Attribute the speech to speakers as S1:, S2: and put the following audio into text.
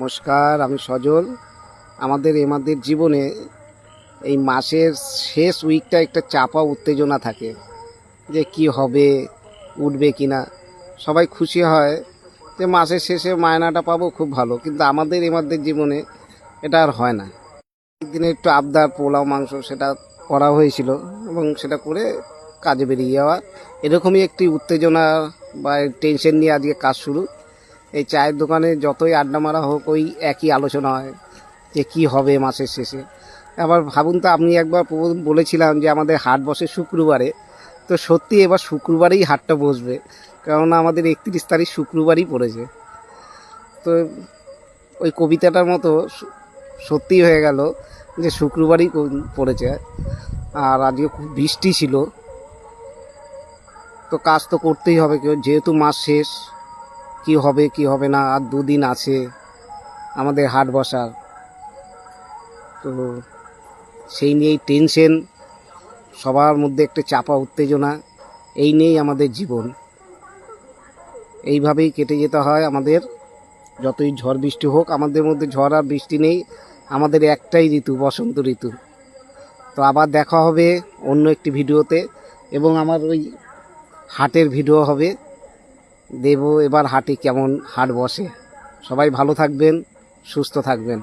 S1: নমস্কার, আমি সজল। আমাদের জীবনে এই মাসের শেষ উইকটা একটা চাপা উত্তেজনা থাকে যে কি হবে, উঠবে কি না। সবাই খুশি হয় যে মাসের শেষে মায়নাটা পাবো, খুব ভালো। কিন্তু আমাদের জীবনে এটা আর হয় না। একদিনে একটু আবদার পোলাও মাংস সেটা করা হয়েছিল এবং সেটা করে কাজে বেরিয়ে যাওয়া, এরকমই একটি উত্তেজনা বা টেনশন নিয়ে আজকে কাজ শুরু। এই চায়ের দোকানে যতই আড্ডা মারা হোক, ওই একই আলোচনা হয় যে কি হবে মাসের শেষে। আবার ভাবুন তো, আপনি একবার বলেছিলাম যে আমাদের হাট বসে শুক্রবারে, তো সত্যি এবার শুক্রবারেই হাটটা বসবে, কেননা আমাদের 31 তারিখ শুক্রবারই পড়েছে। তো ওই কবিতাটার মতো সত্যি হয়ে গেল যে শুক্রবারই পড়েছে। আর আজকে খুব বৃষ্টি ছিল, তো কাজ তো করতেই হবে, যেহেতু মাস শেষ। কি হবে কি হবে না, আর দুদিন আছে আমাদের হাট বসার। তো সেই নিয়েই টেনশন, সবার মধ্যে একটা চাপা উত্তেজনা, এই নিয়েই আমাদের জীবন। এইভাবেই কেটে যেতে হয় আমাদের। যতই ঝড় বৃষ্টি হোক, আমাদের মধ্যে ঝড় আর বৃষ্টি নেই, আমাদের একটাই ঋতু, বসন্ত ঋতু। তো আবার দেখা হবে অন্য একটি ভিডিওতে, এবং আমার ওই হাটের ভিডিও হবে, দেব এবার হাটে কেমন হাট বসে। সবাই ভালো থাকবেন, সুস্থ থাকবেন।